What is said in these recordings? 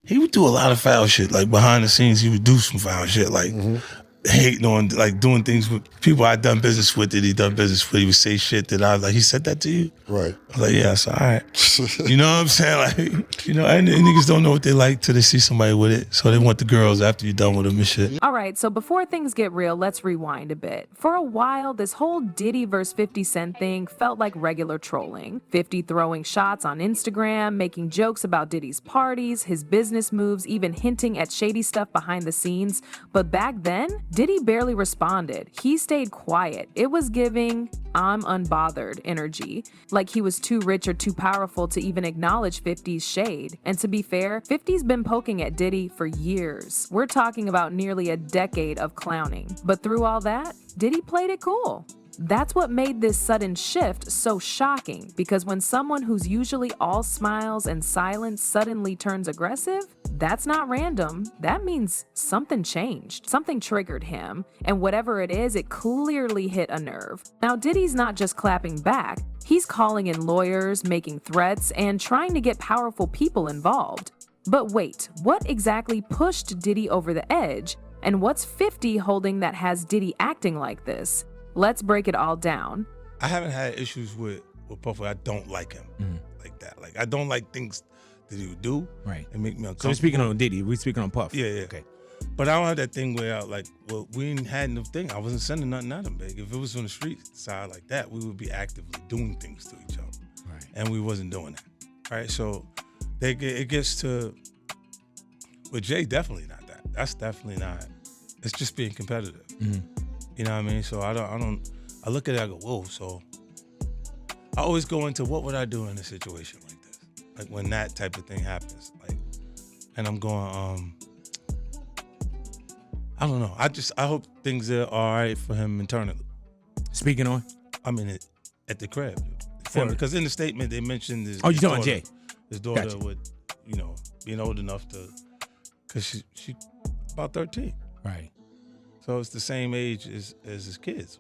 he would do a lot of foul shit. Like behind the scenes, he would do some foul shit. Like hating on, like doing things with people I done business with that he done business with. He would say shit that I was like, he said that to you? Right. I was like, yeah, so all right. You know what I'm saying? Like, you know, and niggas don't know what they like till they see somebody with it. So they want the girls after you're done with them and shit. All right, so before things get real, let's rewind a bit. For a while, this whole Diddy versus 50 Cent thing felt like regular trolling. 50 throwing shots on Instagram, making jokes about Diddy's parties, his business moves, even hinting at shady stuff behind the scenes. But back then, Diddy barely responded. He stayed quiet. It was giving I'm unbothered energy, like he was too rich or too powerful to even acknowledge 50's shade. And to be fair, 50's been poking at Diddy for years. We're talking about nearly a decade of clowning. But through all that, Diddy played it cool. That's what made this sudden shift so shocking, because when someone who's usually all smiles and silence suddenly turns aggressive, that's not random. That means something changed. Something triggered him, and whatever it is, it clearly hit a nerve. Now, Diddy's not just clapping back. He's calling in lawyers, making threats, and trying to get powerful people involved. But wait, what exactly pushed Diddy over the edge? And what's 50 holding that has Diddy acting like this? Let's break it all down. I haven't had issues with Puff. I don't like him like that. Like I don't like things that he would do and make me uncomfortable. So we're speaking on Diddy. We're speaking on Puff. Yeah. Okay. But I don't have that thing where we ain't had no thing. I wasn't sending nothing at him, big. If it was on the street side like that, we would be actively doing things to each other. Right. And we wasn't doing that. Right. So it gets to with Jay, definitely not that. That's definitely not. It's just being competitive. You know what I mean? So I look at it, I go, whoa. So I always go into what would I do in a situation like this? Like when that type of thing happens. Like, and I'm going, I don't know. I hope things are all right for him internally. Speaking on? I mean, at the crib. Because in the statement they mentioned his you talking about Jay? His daughter would, being old enough to, because she about 13. Right. So it's the same age as his kids.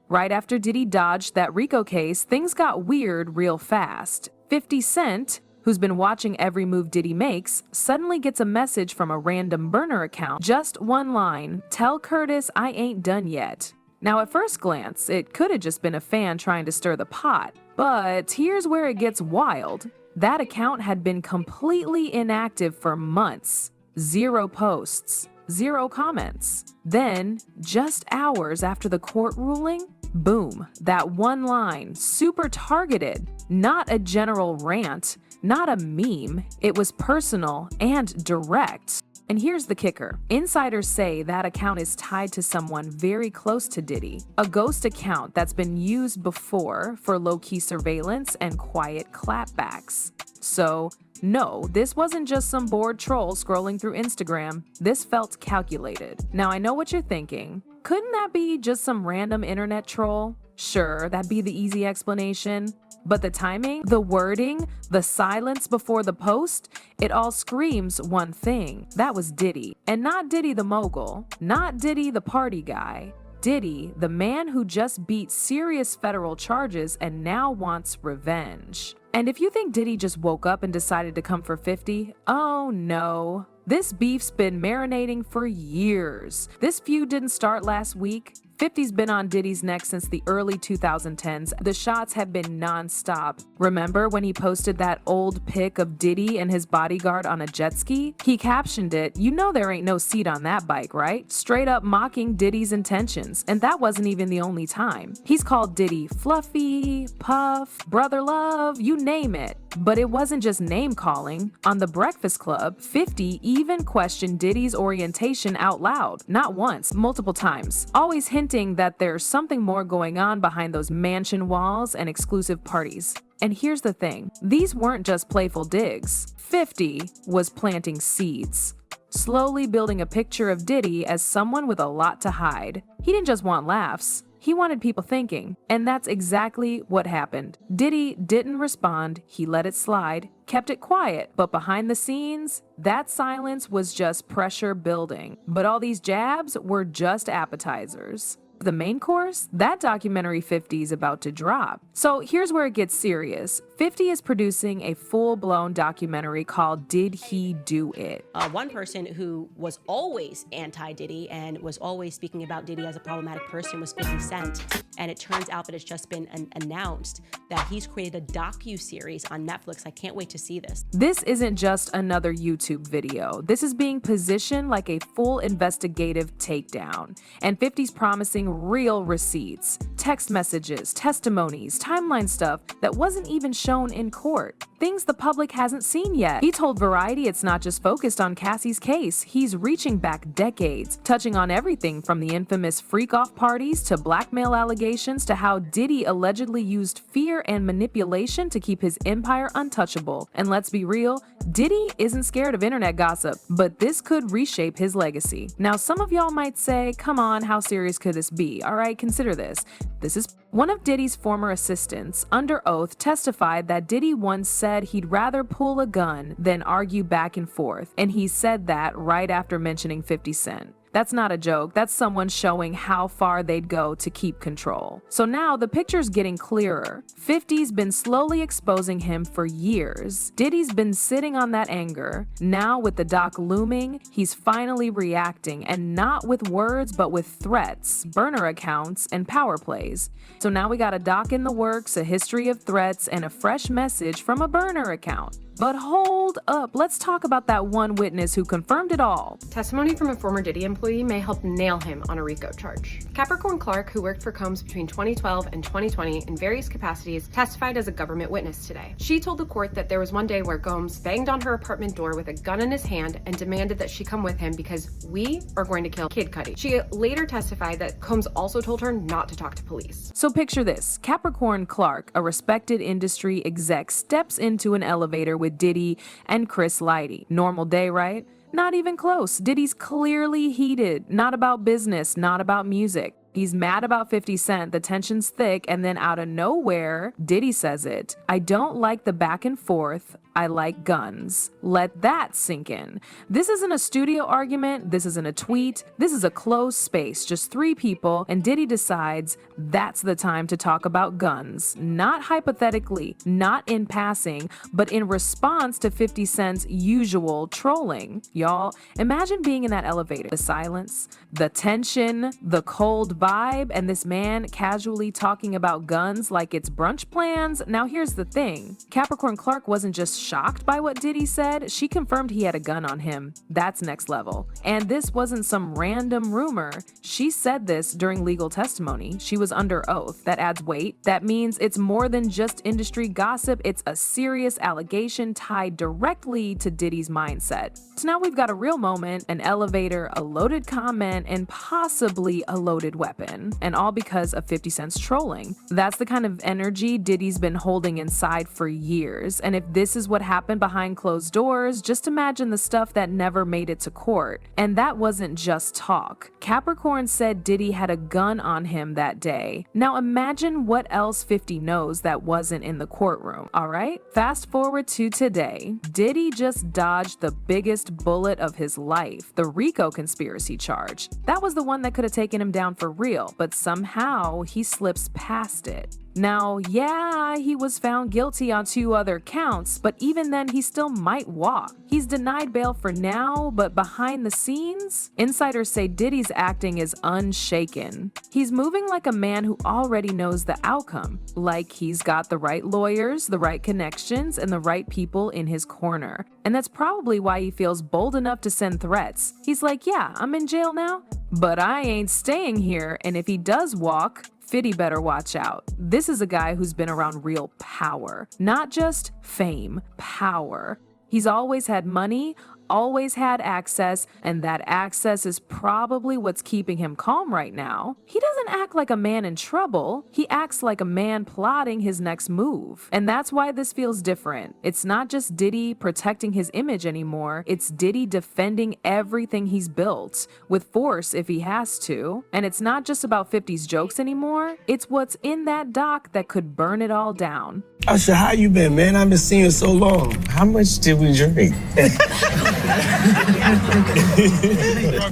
Right after Diddy dodged that RICO case, things got weird real fast. 50 Cent, who's been watching every move Diddy makes, suddenly gets a message from a random burner account. Just one line, "Tell Curtis I ain't done yet." Now at first glance, it could have just been a fan trying to stir the pot. But here's where it gets wild. That account had been completely inactive for months. 0 posts. 0 comments. Then, just hours after the court ruling, boom, that one line, super targeted, not a general rant, not a meme, it was personal and direct. And here's the kicker. Insiders say that account is tied to someone very close to Diddy, a ghost account that's been used before for low-key surveillance and quiet clapbacks. So, no, this wasn't just some bored troll scrolling through Instagram. This felt calculated. Now, I know what you're thinking. Couldn't that be just some random internet troll? Sure, that'd be the easy explanation. But the timing, the wording, the silence before the post, it all screams one thing. That was Diddy. And not Diddy the mogul, not Diddy the party guy. Diddy, the man who just beat serious federal charges and now wants revenge. And if you think Diddy just woke up and decided to come for 50, oh no. This beef's been marinating for years. This feud didn't start last week. 50's been on Diddy's neck since the early 2010s. The shots have been non-stop. Remember when he posted that old pic of Diddy and his bodyguard on a jet ski? He captioned it, "You know there ain't no seat on that bike, right?" Straight up mocking Diddy's intentions. And that wasn't even the only time. He's called Diddy Fluffy, Puff, Brother Love, you name it. But it wasn't just name calling. On The Breakfast Club, 50 even questioned Diddy's orientation out loud. Not once, multiple times. Always hinting that there's something more going on behind those mansion walls and exclusive parties. And here's the thing. These weren't just playful digs. 50 was planting seeds. Slowly building a picture of Diddy as someone with a lot to hide. He didn't just want laughs. He wanted people thinking, and that's exactly what happened. Diddy didn't respond, he let it slide, kept it quiet, but behind the scenes, that silence was just pressure building. But all these jabs were just appetizers. The main course? That documentary 50 is about to drop. So here's where it gets serious. 50 is producing a full-blown documentary called Did He Do It? One person who was always anti-Diddy and was always speaking about Diddy as a problematic person was 50 Cent. And it turns out that it's just been announced that he's created a docu-series on Netflix. I can't wait to see this. This isn't just another YouTube video. This is being positioned like a full investigative takedown. And 50's promising real receipts, text messages, testimonies, timeline stuff that wasn't even shown in court. Things the public hasn't seen yet. He told Variety it's not just focused on Cassie's case. He's reaching back decades, touching on everything from the infamous freak-off parties to blackmail allegations to how Diddy allegedly used fear and manipulation to keep his empire untouchable. And let's be real, Diddy isn't scared of internet gossip, but this could reshape his legacy. Now, some of y'all might say, come on, how serious could this be? All right, consider this. This is one of Diddy's former assistants, under oath, testified that Diddy once said he'd rather pull a gun than argue back and forth, and he said that right after mentioning 50 Cent. That's not a joke. That's someone showing how far they'd go to keep control. So now the picture's getting clearer. 50's been slowly exposing him for years. Diddy's been sitting on that anger. Now with the doc looming, he's finally reacting, and not with words, but with threats, burner accounts, and power plays. So now we got a doc in the works, a history of threats, and a fresh message from a burner account. But hold up, let's talk about that one witness who confirmed it all. Testimony from a former Diddy employee may help nail him on a RICO charge. Capricorn Clark, who worked for Combs between 2012 and 2020 in various capacities, testified as a government witness today. She told the court that there was one day where Combs banged on her apartment door with a gun in his hand and demanded that she come with him because we are going to kill Kid Cudi. She later testified that Combs also told her not to talk to police. So picture this, Capricorn Clark, a respected industry exec, steps into an elevator with Diddy and Chris Lighty. Normal day, right? Not even close. Diddy's clearly heated. Not about business, not about music. He's mad about 50 Cent, the tension's thick, and then out of nowhere, Diddy says it. I don't like the back and forth. I like guns. Let that sink in. This isn't a studio argument. This isn't a tweet. This is a closed space, just three people, and Diddy decides that's the time to talk about guns. Not hypothetically, not in passing, but in response to 50 Cent's usual trolling. Y'all, imagine being in that elevator. The silence, the tension, the cold vibe, and this man casually talking about guns like it's brunch plans. Now here's the thing. Capricorn Clark wasn't just shocked by what Diddy said, she confirmed he had a gun on him. That's next level. And this wasn't some random rumor. She said this during legal testimony. She was under oath. That adds weight. That means it's more than just industry gossip. It's a serious allegation tied directly to Diddy's mindset. So now we've got a real moment, an elevator, a loaded comment, and possibly a loaded weapon. And all because of 50 Cent's trolling. That's the kind of energy Diddy's been holding inside for years. And if this is what happened behind closed doors, just imagine the stuff that never made it to court. And that wasn't just talk. Capricorn said Diddy had a gun on him that day. Now imagine what else 50 knows that wasn't in the courtroom, all right? Fast forward to today. Diddy just dodged the biggest bullet of his life, the RICO conspiracy charge. That was the one that could have taken him down for real, but somehow he slips past it. Now, yeah, he was found guilty on 2 other counts, but even then he still might walk. He's denied bail for now, but behind the scenes, insiders say Diddy's acting is unshaken. He's moving like a man who already knows the outcome, like he's got the right lawyers, the right connections, and the right people in his corner. And that's probably why he feels bold enough to send threats. He's like, yeah, I'm in jail now, but I ain't staying here, and if he does walk, 50 better watch out. This is a guy who's been around real power, not just fame, power. He's always had money, always had access, and that access is probably what's keeping him calm right now. He doesn't act like a man in trouble. He acts like a man plotting his next move. And that's why this feels different. It's not just Diddy protecting his image anymore. It's Diddy defending everything he's built with force if he has to. And it's not just about 50's jokes anymore. It's what's in that doc that could burn it all down. Usher, how you been, man? I've been seeing you so long. How much did we drink?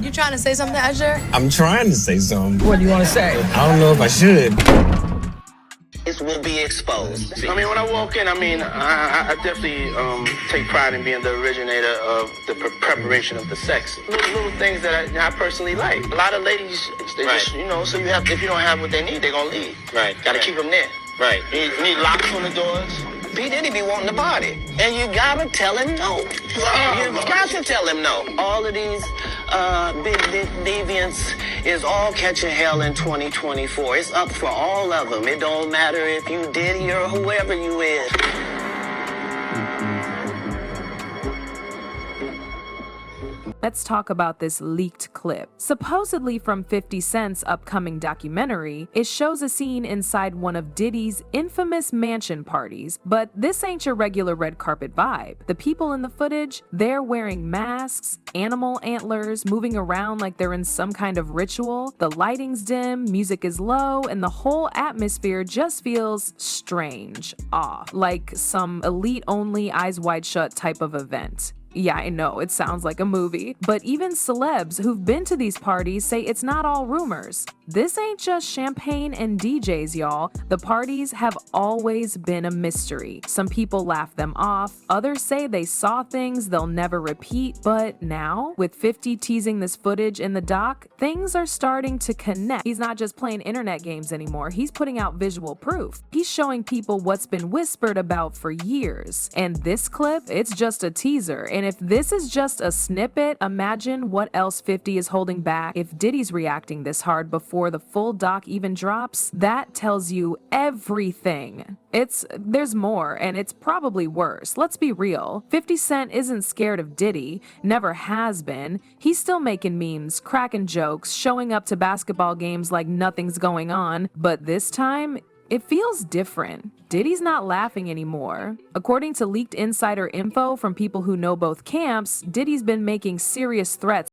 You trying to say something, Usher? I'm trying to say something. What do you want to say? I don't know if I should. will be exposed. I mean, when I walk in, I definitely take pride in being the originator of the preparation of the sex. Little things that I personally like. A lot of ladies, they just, so if you don't have what they need, they're going to leave. Right. Got to keep them there. Right. You need locks on the doors. P. Diddy be wanting the body, and you gotta tell him no. You got to tell him no. All of these big deviants is all catching hell in 2024. It's up for all of them. It don't matter if you Diddy or whoever you is. Let's talk about this leaked clip. Supposedly from 50 Cent's upcoming documentary, it shows a scene inside one of Diddy's infamous mansion parties, but this ain't your regular red carpet vibe. The people in the footage, they're wearing masks, animal antlers, moving around like they're in some kind of ritual. The lighting's dim, music is low, and the whole atmosphere just feels strange, off, like some elite-only, eyes wide shut type of event. Yeah, I know, it sounds like a movie, but even celebs who've been to these parties say it's not all rumors. This ain't just champagne and DJs, y'all. The parties have always been a mystery. Some people laugh them off, others say they saw things they'll never repeat, but now, with 50 teasing this footage in the doc, things are starting to connect. He's not just playing internet games anymore, he's putting out visual proof. He's showing people what's been whispered about for years. And this clip, it's just a teaser. And if this is just a snippet, imagine what else 50 is holding back. If Diddy's reacting this hard before the full doc even drops, that tells you everything. There's more, and it's probably worse. Let's be real. 50 Cent isn't scared of Diddy, never has been. He's still making memes, cracking jokes, showing up to basketball games like nothing's going on, but this time, it feels different. Diddy's not laughing anymore. According to leaked insider info from people who know both camps, Diddy's been making serious threats